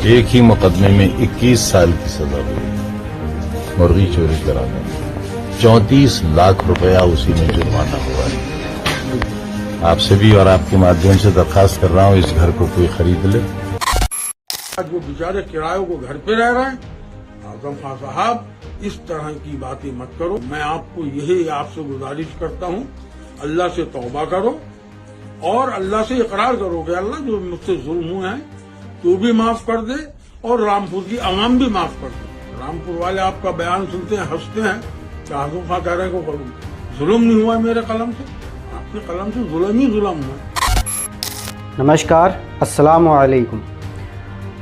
एक ही मुकदमे में 21 साल की सजा हुई, मुर्गी चोरी कराने में 34 लाख रुपया उसी में जुर्माना हुआ है। आपसे भी और आपके माध्यम से दरखास्त कर रहा हूं, इस घर को कोई खरीद ले। आज वो बेचारे किरायों को घर पे रह रहे हैं। आजम खान साहब, इस तरह की बातें मत करो। मैं आपको यही आपसे गुजारिश करता हूँ, अल्लाह से तौबा करो और अल्लाह से इकरार करो कि अल्लाह जो मुझसे जुल्म हुए हैं तो भी माफ कर दे और रामपुर की आवाम भी माफ कर दे। रामपुर वाले आपका बयान सुनते हैं, हंसते हैं कि आजम खान कह रहे हैं को जुल्म नहीं हुआ मेरे कलम से। आपके कलम से जुल्म ही जुल्म हुआ। नमस्कार, अस्सलाम वालेकुम।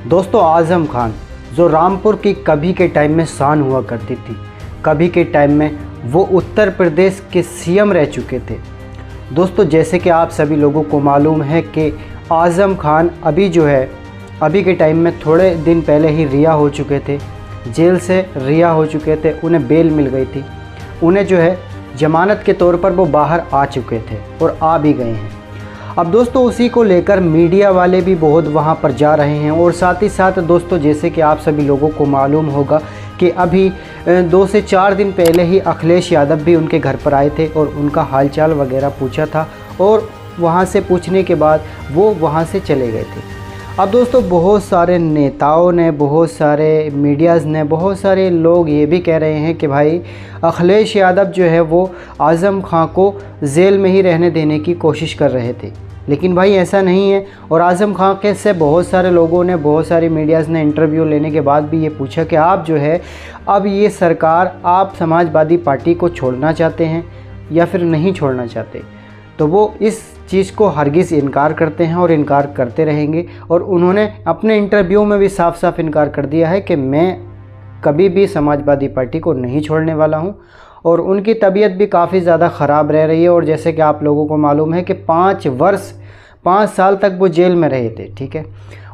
दोस्तों, आज़म खान जो रामपुर की कभी के टाइम में शान हुआ करती थी, कभी के टाइम में वो उत्तर प्रदेश के सीएम रह चुके थे। दोस्तों, जैसे कि आप सभी लोगों को मालूम है कि आज़म खान अभी के टाइम में थोड़े दिन पहले ही रिहा हो चुके थे, जेल से रिहा हो चुके थे, उन्हें बेल मिल गई थी। उन्हें जमानत के तौर पर वो बाहर आ चुके थे और आ भी गए हैं। अब दोस्तों, उसी को लेकर मीडिया वाले भी बहुत वहाँ पर जा रहे हैं और साथ ही साथ दोस्तों, जैसे कि आप सभी लोगों को मालूम होगा कि अभी 2 से 4 दिन पहले ही अखिलेश यादव भी उनके घर पर आए थे और उनका हालचाल वगैरह पूछा था और वहाँ से पूछने के बाद वो वहाँ से चले गए थे। अब दोस्तों, बहुत सारे नेताओं ने, बहुत सारे मीडियाज़ ने, बहुत सारे लोग ये भी कह रहे हैं कि भाई अखिलेश यादव जो है वो आज़म खां को जेल में ही रहने देने की कोशिश कर रहे थे, लेकिन भाई ऐसा नहीं है। और आज़म खां के से बहुत सारे लोगों ने, बहुत सारी मीडियाज़ ने इंटरव्यू लेने के बाद भी ये पूछा कि आप जो है अब ये सरकार, आप समाजवादी पार्टी को छोड़ना चाहते हैं या फिर नहीं छोड़ना चाहते। तो वो इस चीज़ को हरगिज़ इनकार करते हैं और इनकार करते रहेंगे। और उन्होंने अपने इंटरव्यू में भी साफ साफ इनकार कर दिया है कि मैं कभी भी समाजवादी पार्टी को नहीं छोड़ने वाला हूं। और उनकी तबीयत भी काफ़ी ज़्यादा ख़राब रह रही है। और जैसे कि आप लोगों को मालूम है कि 5 साल तक वो जेल में रहे थे, ठीक है।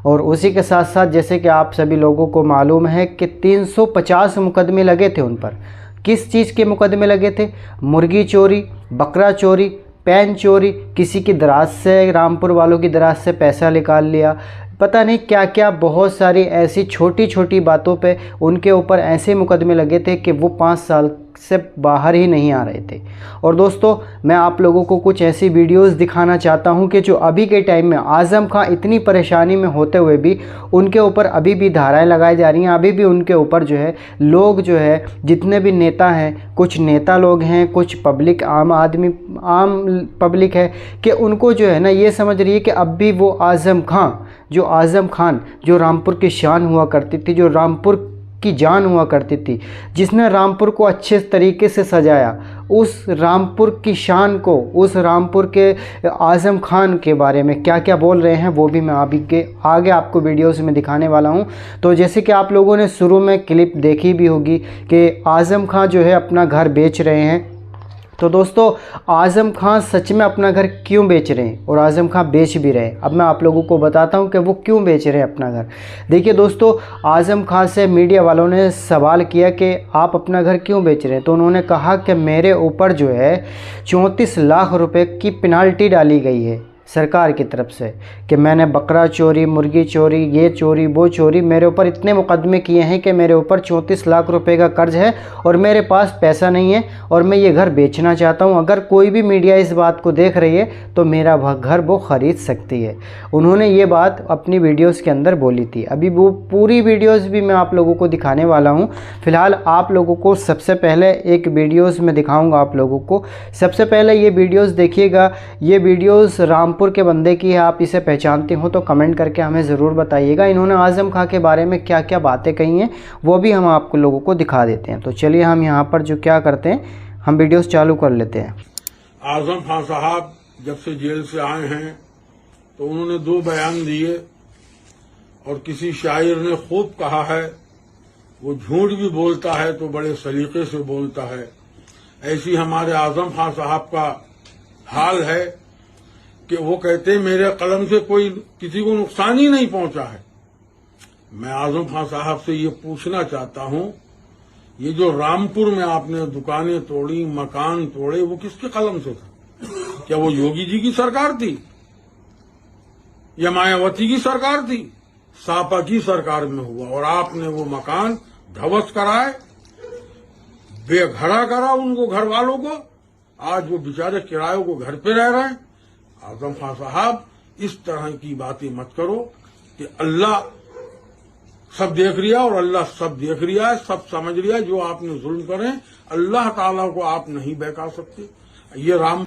और उसी के साथ साथ जैसे कि आप सभी लोगों को मालूम है कि 350 मुकदमे लगे थे उन पर। किस चीज़ के मुकदमे लगे थे? मुर्गी चोरी, बकरा चोरी, पैन चोरी, किसी की दराज से, रामपुर वालों की दराज से पैसा निकाल लिया, पता नहीं क्या क्या, बहुत सारी ऐसी छोटी छोटी बातों पे उनके ऊपर ऐसे मुकदमे लगे थे कि वो 5 साल से बाहर ही नहीं आ रहे थे। और दोस्तों, मैं आप लोगों को कुछ ऐसी वीडियोस दिखाना चाहता हूं कि जो अभी के टाइम में आज़म खां इतनी परेशानी में होते हुए भी उनके ऊपर अभी भी धाराएं लगाई जा रही हैं। अभी भी उनके ऊपर जो है लोग जो है, जितने भी नेता हैं, कुछ नेता लोग हैं, कुछ पब्लिक, आम पब्लिक है कि उनको जो है ना ये समझ रही है कि अब भी वो आज़म खान जो रामपुर की शान हुआ करती थी, जो रामपुर की जान हुआ करती थी, जिसने रामपुर को अच्छे तरीके से सजाया, उस रामपुर की शान को, उस रामपुर के आज़म खान के बारे में क्या क्या बोल रहे हैं वो भी मैं आगे आपको वीडियोस में दिखाने वाला हूं। तो जैसे कि आप लोगों ने शुरू में क्लिप देखी भी होगी कि आज़म खान जो है अपना घर बेच रहे हैं। तो दोस्तों, आज़म खान सच में अपना घर क्यों बेच रहे हैं और आज़म खान बेच भी रहे हैं। अब मैं आप लोगों को बताता हूं कि वो क्यों बेच रहे हैं अपना घर। देखिए दोस्तों, आज़म खान से मीडिया वालों ने सवाल किया कि आप अपना घर क्यों बेच रहे हैं, तो उन्होंने कहा कि मेरे ऊपर जो है 34 लाख रुपए की पेनाल्टी डाली गई है सरकार की तरफ से कि मैंने बकरा चोरी, मुर्गी चोरी, ये चोरी, वो चोरी, मेरे ऊपर इतने मुकदमे किए हैं कि मेरे ऊपर 34 लाख रुपए का कर्ज है और मेरे पास पैसा नहीं है और मैं ये घर बेचना चाहता हूँ। अगर कोई भी मीडिया इस बात को देख रही है तो मेरा घर वो ख़रीद सकती है। उन्होंने ये बात अपनी वीडियोज़ के अंदर बोली थी। अभी वो पूरी वीडियोज़ भी मैं आप लोगों को दिखाने वाला हूँ। फ़िलहाल आप लोगों को सबसे पहले एक वीडियोज़ में दिखाऊँगा आप लोगों को। सबसे पहले ये वीडियोज़ देखिएगा। ये वीडियोज़ रामपुर के बंदे की है, आप इसे पहचानते हो तो कमेंट करके हमें ज़रूर बताइएगा। इन्होंने आज़म खान के बारे में क्या क्या बातें कही हैं वो भी हम आपको लोगों को दिखा देते हैं। तो चलिए हम यहाँ पर जो क्या करते हैं, हम वीडियोस चालू कर लेते हैं। आज़म खान साहब जब से जेल से आए हैं तो उन्होंने 2 बयान दिए और किसी शायर ने खूब कहा है, वो झूठ भी बोलता है तो बड़े सलीके से बोलता है। ऐसी हमारे आज़म खान साहब का हाल है कि वो कहते हैं मेरे कलम से कोई किसी को नुकसान ही नहीं पहुंचा है। मैं आज़म खान साहब से ये पूछना चाहता हूं, ये जो रामपुर में आपने दुकानें तोड़ी, मकान तोड़े, वो किसके कलम से था? क्या वो योगी जी की सरकार थी या मायावती की सरकार थी? सापा की सरकार में हुआ और आपने वो मकान ध्वस्त कराए, बेघरा करा उनको, घर वालों को। आज वो बेचारे किरायों को घर पे रह रहे हैं। आजम खान साहब, इस तरह की बातें मत करो कि अल्लाह सब देख रिया और अल्लाह सब देख रिया है, सब समझ रिया है। जो आपने जुल्म करे, अल्लाह ताला को आप नहीं बहका सकते। ये राम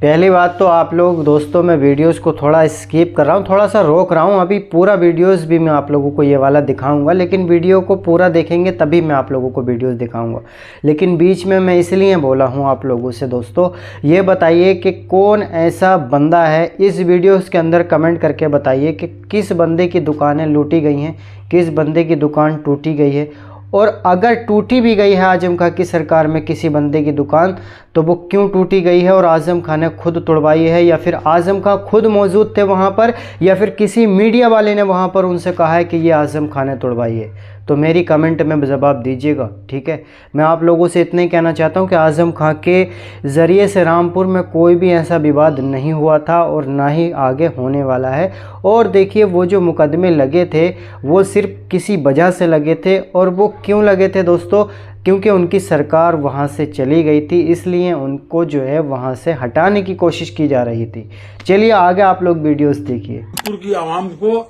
पहली बात तो आप लोग दोस्तों, मैं वीडियोस को थोड़ा स्किप कर रहा हूँ, थोड़ा सा रोक रहा हूँ। अभी पूरा वीडियोस भी मैं आप लोगों को ये वाला दिखाऊंगा, लेकिन वीडियो को पूरा देखेंगे तभी मैं आप लोगों को वीडियोस दिखाऊंगा। लेकिन बीच में मैं इसलिए बोला हूँ आप लोगों से, दोस्तों ये बताइए कि कौन ऐसा बंदा है, इस वीडियोस के अंदर कमेंट करके बताइए कि किस बंदे की दुकानें लूटी गई हैं, किस बंदे की दुकान टूटी गई है। और अगर टूटी भी गई है आजम खां की सरकार में किसी बंदे की दुकान, तो वो क्यों टूटी गई है और आजम खां ने खुद तोड़वाई है, या फिर आजम खां खुद मौजूद थे वहाँ पर, या फिर किसी मीडिया वाले ने वहाँ पर उनसे कहा है कि ये आजम खां ने तोड़वाई है। तो मेरी कमेंट में जवाब दीजिएगा, ठीक है। मैं आप लोगों से इतना ही कहना चाहता हूँ कि आजम खां के ज़रिए से रामपुर में कोई भी ऐसा विवाद नहीं हुआ था और ना ही आगे होने वाला है। और देखिए, वो जो मुकदमे लगे थे वो सिर्फ किसी वजह से लगे थे। और वो क्यों लगे थे दोस्तों? क्योंकि उनकी सरकार वहाँ से चली गई थी, इसलिए उनको जो है वहाँ से हटाने की कोशिश की जा रही थी। चलिए आगे आप लोग वीडियोस देखिए। रामपुर की आवाम को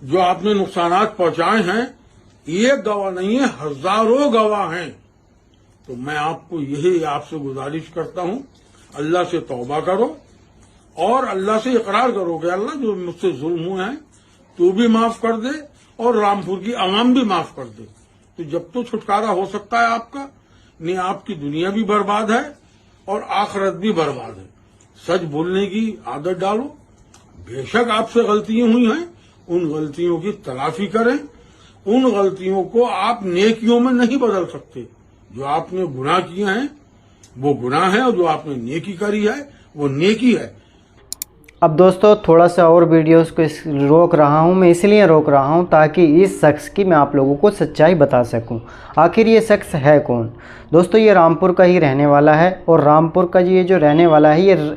जो आपने नुकसानात पहुंचाए हैं, एक गवाह नहीं है, हजारों गवाह हैं। तो मैं आपको यही आपसे गुजारिश करता हूं, अल्लाह से तौबा करो और अल्लाह से इकरार करो कि अल्लाह जो मुझसे जुल्म हुए हैं तू भी माफ कर दे और रामपुर की आवाम भी माफ कर दे। तो जब तो छुटकारा हो सकता है आपका, नहीं आपकी दुनिया भी बर्बाद है और आखिरत भी बर्बाद है। सच बोलने की आदत डालो। बेशक आपसे गलतियां हुई हैं, उन गलतियों की तलाफी करें। उन गलतियों को आप नेकियों में नहीं बदल सकते। जो आपने गुनाह किए हैं वो गुनाह है और जो आपने नेकी करी है वो नेकी है। अब दोस्तों थोड़ा सा और वीडियोस को रोक रहा हूं, मैं इसलिए रोक रहा हूं ताकि इस शख्स की मैं आप लोगों को सच्चाई बता सकूं। आखिर ये शख्स है कौन? दोस्तों ये रामपुर का ही रहने वाला है और रामपुर का ये जो रहने वाला है, ये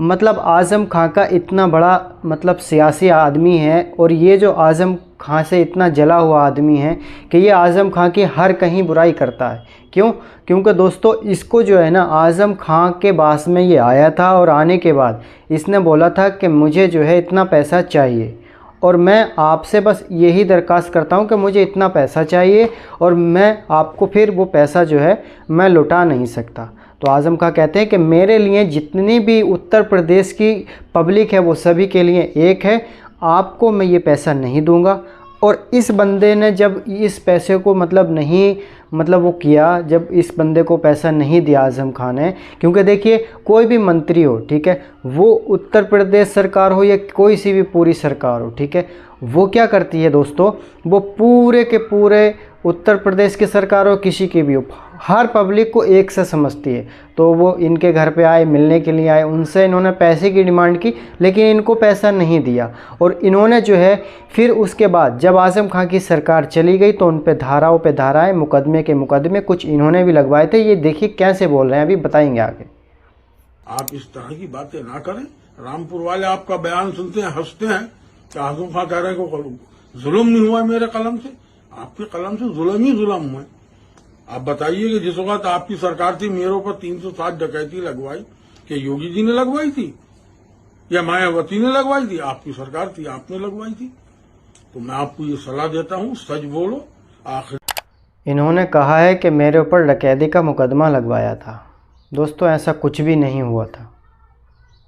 मतलब आजम खां का इतना बड़ा मतलब सियासी आदमी है। और ये जो आजम खां से इतना जला हुआ आदमी है कि ये आजम खां की हर कहीं बुराई करता है। क्यों? क्योंकि दोस्तों इसको जो है ना, आजम खां के पास में ये आया था और आने के बाद इसने बोला था कि मुझे जो है इतना पैसा चाहिए और मैं आपसे बस यही दरख्वास्त करता हूं कि मुझे इतना पैसा चाहिए और मैं आपको फिर वो पैसा जो है मैं लौटा नहीं सकता। तो आजम खां कहते हैं कि मेरे लिए जितनी भी उत्तर प्रदेश की पब्लिक है वो सभी के लिए एक है, आपको मैं ये पैसा नहीं दूंगा। और इस बंदे ने जब इस पैसे को वो किया, जब इस बंदे को पैसा नहीं दिया आजम खान ने, क्योंकि देखिए कोई भी मंत्री हो, ठीक है, वो उत्तर प्रदेश सरकार हो या कोई सी भी पूरी सरकार हो, ठीक है, वो क्या करती है दोस्तों, वो पूरे के पूरे उत्तर प्रदेश की सरकार हो किसी की भी हो, हर पब्लिक को एक से समझती है। तो वो इनके घर पे आए, मिलने के लिए आए, उनसे इन्होंने पैसे की डिमांड की लेकिन इनको पैसा नहीं दिया। और इन्होंने जो है फिर उसके बाद जब आजम खां की सरकार चली गई तो उन पे धाराओं पे धाराएं, मुकदमे के मुकदमे कुछ इन्होंने भी लगवाए थे। ये देखिए कैसे बोल रहे हैं, अभी बताएंगे आगे। आप इस तरह की बातें ना करें। रामपुर वाले आपका बयान सुनते हैं, हंसते हैं कि आजम खां कह रहे हैं कि जुल्म नहीं हुआ मेरे कलम से। आपके कलम से जुल्म ही जुल्म हुए। आप बताइए कि जिस वक्त आपकी सरकार थी, मेरे ऊपर 307 डकैती लगवाई, क्या योगी जी ने लगवाई थी या मायावती ने लगवाई थी? आपकी सरकार थी, आपने लगवाई थी। तो मैं आपको ये सलाह देता हूं, सच बोलो। आखिर इन्होंने कहा है कि मेरे ऊपर डकैती का मुकदमा लगवाया था। दोस्तों ऐसा कुछ भी नहीं हुआ था।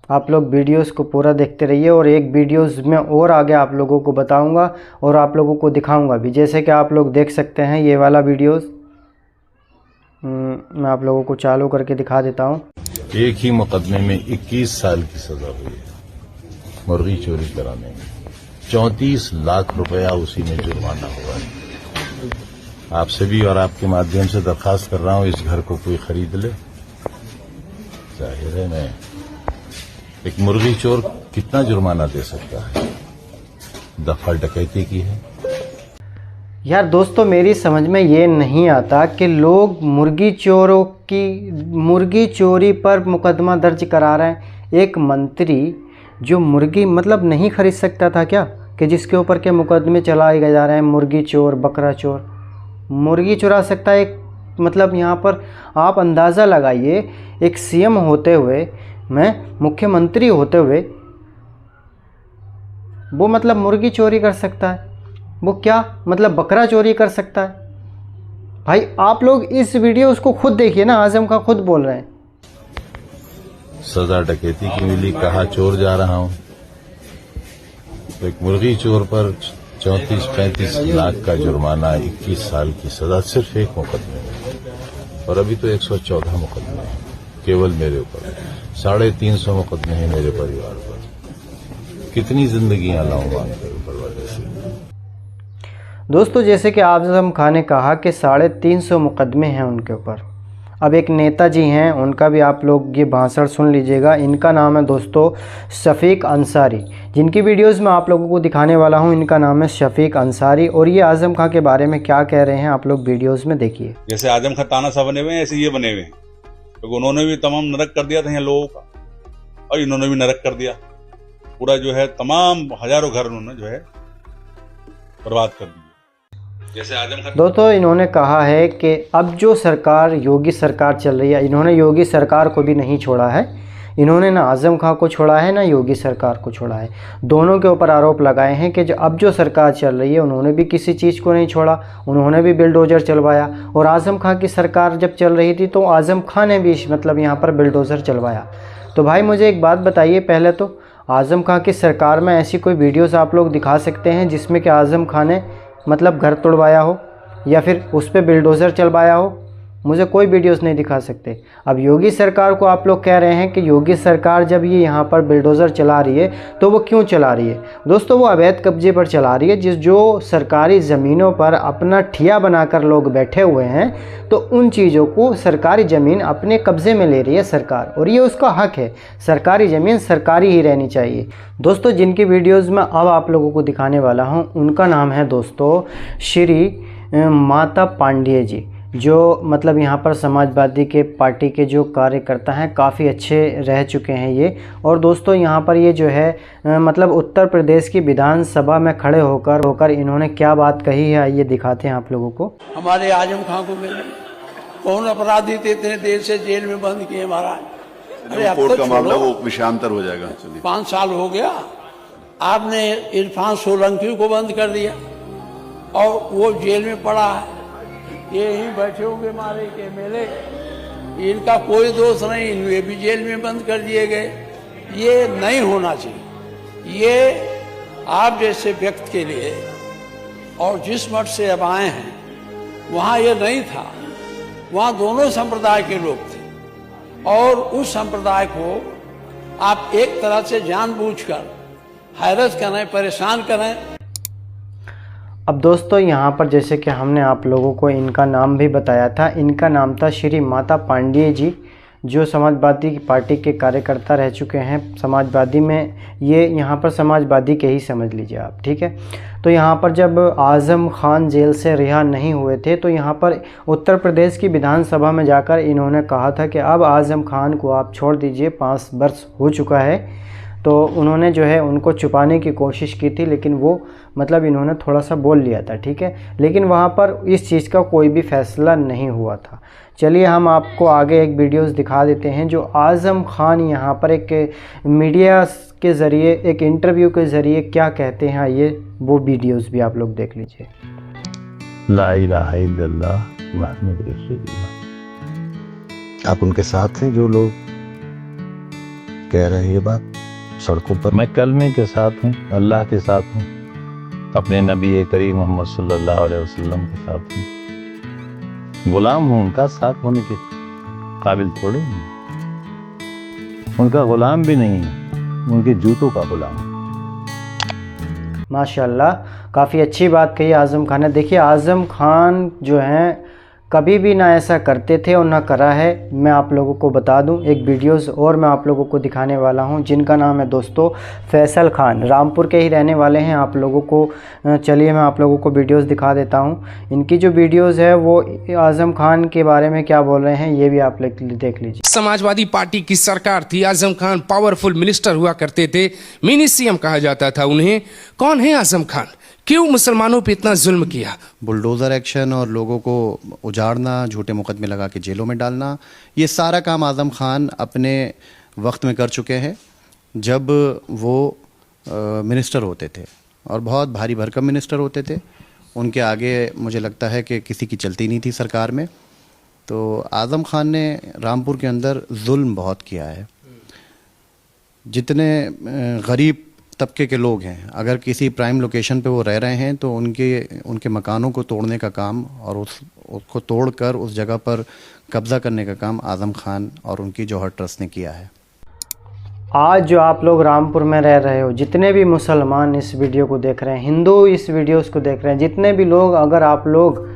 आप लोग वीडियोस को पूरा देखते रहिए और एक वीडियोस में और आगे आप लोगों को बताऊंगा और आप लोगों को दिखाऊंगा भी। जैसे कि आप लोग देख सकते हैं ये वाला वीडियोस, मैं आप लोगों को चालू करके दिखा देता हूं। एक ही मुकदमे में 21 साल की सजा हुई है, मुर्गी चोरी कराने में 34 लाख रुपया उसी में जुर्माना हुआ है। आपसे भी और आपके माध्यम से दरखास्त कर रहा हूं, इस घर को कोई खरीद ले। जाहिर है मैं एक मुर्गी चोर कितना जुर्माना दे सकता है? दफा डकैती की है। यार दोस्तों मेरी समझ में ये नहीं आता कि लोग मुर्गी चोरी पर मुकदमा दर्ज करा रहे हैं। एक मंत्री जो मुर्गी नहीं खरीद सकता था क्या? कि जिसके ऊपर के मुकदमे चलाए गए जा रहे हैं, मुर्गी चोर, बकरा चोर। मुर्गी चुरा सकता है एक, मतलब यहाँ पर आप अंदाज़ा लगाइए, एक सीएम होते हुए, मैं मुख्यमंत्री होते हुए, वो मतलब मुर्गी चोरी कर सकता है, वो क्या मतलब बकरा चोरी कर सकता है। भाई आप लोग इस वीडियो उसको खुद देखिए ना, आजम खां खुद बोल रहे हैं। सजा डकैती की मिली, कहा चोर जा रहा हूं, तो एक मुर्गी चोर पर 34-35 लाख का जुर्माना, 21 साल की सजा, सिर्फ एक मुकदमे में। और अभी तो 114 मुकदमे हैं केवल मेरे ऊपर, 350 मुकदमे हैं मेरे परिवार पर। कितनी जिंदगियां लाऊं मांगकर ऊपर वाले से। दोस्तों जैसे कि आजम खान ने कहा कि 350 मुकदमे हैं उनके ऊपर। अब एक नेताजी हैं, उनका भी आप लोग ये भाषण सुन लीजिएगा। इनका नाम है दोस्तों शफीक अंसारी, जिनकी वीडियोस मैं आप लोगों को दिखाने वाला हूं। इनका नाम है शफीक अंसारी और ये आजम खान के बारे में क्या कह रहे हैं आप लोग वीडियोस में देखिए। जैसे आजम खान तानाशाह बने हुए हैं, ऐसे ये बने हुए हैं, क्योंकि उन्होंने भी तमाम नरक कर दिया था यहाँ लोगों का, और इन्होंने भी नरक कर दिया पूरा, जो है तमाम हजारों घर उन्होंने जो है बर्बाद कर दिए। जैसे आजम खान दोस्तों इन्होंने कहा है कि अब जो सरकार योगी सरकार चल रही है, इन्होंने योगी सरकार को भी नहीं छोड़ा है, इन्होंने ना आजम खान को छोड़ा है ना योगी सरकार को छोड़ा है। दोनों के ऊपर आरोप लगाए हैं कि जो अब जो सरकार चल रही है उन्होंने भी किसी चीज़ को नहीं छोड़ा, उन्होंने भी बिल्डोज़र चलवाया। और आजम खान की सरकार जब चल रही थी तो आजम खान ने भी मतलब यहाँ पर बिल्डोज़र चलवाया। तो भाई मुझे एक बात बताइए, पहले तो आजम खान की सरकार में ऐसी कोई वीडियोज़ आप लोग दिखा सकते हैं जिसमें कि आजम खान ने मतलब घर तोड़वाया हो या फिर उस पर बिल्डोज़र चलवाया हो? मुझे कोई वीडियोस नहीं दिखा सकते। अब योगी सरकार को आप लोग कह रहे हैं कि योगी सरकार जब ये यहाँ पर बिल्डोज़र चला रही है तो वो क्यों चला रही है? दोस्तों वो अवैध कब्जे पर चला रही है, जो सरकारी ज़मीनों पर अपना ठिया बनाकर लोग बैठे हुए हैं, तो उन चीज़ों को सरकारी ज़मीन अपने कब्ज़े में ले रही है सरकार, और ये उसका हक है। सरकारी ज़मीन सरकारी ही रहनी चाहिए। दोस्तों जिनकी वीडियोज़ मैं अब आप लोगों को दिखाने वाला हूँ उनका नाम है दोस्तों श्री माता पांडेय जी, जो मतलब यहाँ पर समाजवादी के पार्टी के जो कार्यकर्ता हैं, काफ़ी अच्छे रह चुके हैं ये। और दोस्तों यहाँ पर ये जो है मतलब उत्तर प्रदेश की विधानसभा में खड़े होकर इन्होंने क्या बात कही है, आइए दिखाते हैं आप लोगों को। हमारे आजम खां को मिले, कौन अपराधी थे इतने देर से जेल में बंद किए महाराज? अरे अब कोर्ट तो का मामला छोड़ो, वो विषयांतर हो जाएगा। चलिए 5 साल हो गया, आपने इरफान सोलंकी को बंद कर दिया और वो जेल में पड़ा है। ये ही बैठे होंगे मारे के मेले, इनका कोई दोष नहीं, ये भी जेल में बंद कर दिए गए। ये नहीं होना चाहिए। ये आप जैसे व्यक्ति के लिए, और जिस मठ से अब आए हैं वहाँ ये नहीं था, वहाँ दोनों संप्रदाय के लोग थे, और उस संप्रदाय को आप एक तरह से जानबूझकर हैरत करें, परेशान करें। अब दोस्तों यहाँ पर जैसे कि हमने आप लोगों को इनका नाम भी बताया था, इनका नाम था श्री माता पांडेय जी, जो समाजवादी पार्टी के कार्यकर्ता रह चुके हैं। समाजवादी में ये यहाँ पर समाजवादी के ही समझ लीजिए आप, ठीक है। तो यहाँ पर जब आज़म खान जेल से रिहा नहीं हुए थे तो यहाँ पर उत्तर प्रदेश की विधानसभा में जाकर इन्होंने कहा था कि अब आज़म खान को आप छोड़ दीजिए, 5 वर्ष हो चुका है। तो उन्होंने जो है उनको छुपाने की कोशिश की थी, लेकिन वो मतलब इन्होंने थोड़ा सा बोल लिया था, ठीक है। लेकिन वहाँ पर इस चीज़ का कोई भी फैसला नहीं हुआ था। चलिए हम आपको आगे एक वीडियोस दिखा देते हैं जो आज़म खान यहाँ पर एक मीडिया के ज़रिए, एक इंटरव्यू के ज़रिए क्या कहते हैं, ये वो वीडियोस भी आप लोग देख लीजिए। ला इलाहा इल्लल्लाह मुहम्मद रसूलुल्लाह। आप उनके साथ हैं जो लोग कह रहे हैं ये बात सड़कों पर? मैं कलमे के साथ हूँ, अल्लाह के साथ हूँ, अपने नबी करीम मोहम्मद सल्लल्लाहु अलैहि वसल्लम के साथ हूँ। गुलाम हूँ, उनका साथ होने के काबिल थोड़े हूँ। उनका गुलाम भी नहीं है, उनके जूतों का गुलाम। माशाल्लाह, काफ़ी अच्छी बात कही आज़म खान ने। देखिए आज़म खान जो हैं कभी भी ना ऐसा करते थे और ना करा है। मैं आप लोगों को बता दूं, एक वीडियोस और मैं आप लोगों को दिखाने वाला हूं जिनका नाम है दोस्तों फैसल खान, रामपुर के ही रहने वाले हैं। आप लोगों को चलिए मैं आप लोगों को वीडियोस दिखा देता हूं। इनकी जो वीडियोस है वो आज़म खान के बारे में क्या बोल रहे हैं ये भी आप देख लीजिए। समाजवादी पार्टी की सरकार थी, आजम खान पावरफुल मिनिस्टर हुआ करते थे, मिनी सीएम कहा जाता था उन्हें। कौन है आजम खान, क्यों मुसलमानों पे इतना जुल्म किया? बुलडोज़र एक्शन और लोगों को उजाड़ना, झूठे मुकदमे लगा के जेलों में डालना, ये सारा काम आज़म खान अपने वक्त में कर चुके हैं जब वो मिनिस्टर होते थे, और बहुत भारी भरकम मिनिस्टर होते थे। उनके आगे मुझे लगता है कि किसी की चलती नहीं थी सरकार में। तो आज़म खान ने रामपुर के अंदर जुल्म बहुत किया है। जितने गरीब तबके के लोग हैं, अगर किसी प्राइम लोकेशन पे वो रह रहे हैं तो उनके मकानों को तोड़ने का काम और उसको तोड़कर उस जगह पर कब्ज़ा करने का काम आज़म खान और उनकी जौहर ट्रस्ट ने किया है। आज जो आप लोग रामपुर में रह रहे हो, जितने भी मुसलमान इस वीडियो को देख रहे हैं, हिंदू इस वीडियोस को देख रहे हैं, जितने भी लोग, अगर आप लोग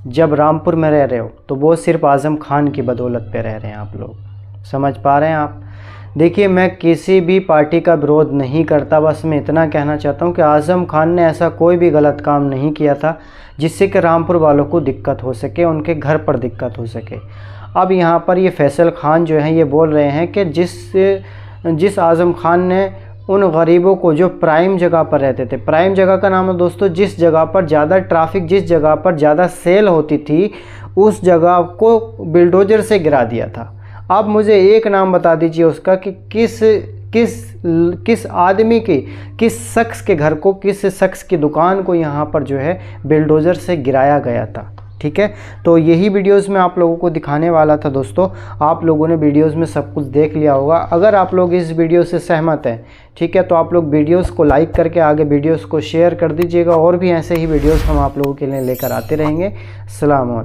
जब रामपुर में रह रहे हो तो वो सिर्फ आज़म खान की बदौलत पे रह रहे हैं। आप लोग समझ पा रहे हैं आप? देखिए, मैं किसी भी पार्टी का विरोध नहीं करता, बस मैं इतना कहना चाहता हूँ कि आज़म खान ने ऐसा कोई भी गलत काम नहीं किया था जिससे कि रामपुर वालों को दिक्कत हो सके, उनके घर पर दिक्कत हो सके। अब यहाँ पर ये फैसल खान जो हैं ये बोल रहे हैं कि जिस आज़म खान ने उन गरीबों को जो प्राइम जगह पर रहते थे, प्राइम जगह का नाम है दोस्तों जिस जगह पर ज़्यादा ट्रैफिक, जिस जगह पर ज़्यादा सेल होती थी, उस जगह को बिल्डोजर से गिरा दिया था। आप मुझे एक नाम बता दीजिए उसका कि किस आदमी की, किस शख्स के घर को, किस शख्स की दुकान को यहाँ पर जो है बिल्डोज़र से गिराया गया था। ठीक है, तो यही वीडियोस में आप लोगों को दिखाने वाला था दोस्तों। आप लोगों ने वीडियोस में सब कुछ देख लिया होगा। अगर आप लोग इस वीडियो से सहमत हैं, ठीक है, तो आप लोग वीडियोस को लाइक करके आगे वीडियोस को शेयर कर दीजिएगा। और भी ऐसे ही वीडियोस हम आप लोगों के लिए लेकर आते रहेंगे। अस्सलाम वालेकुम।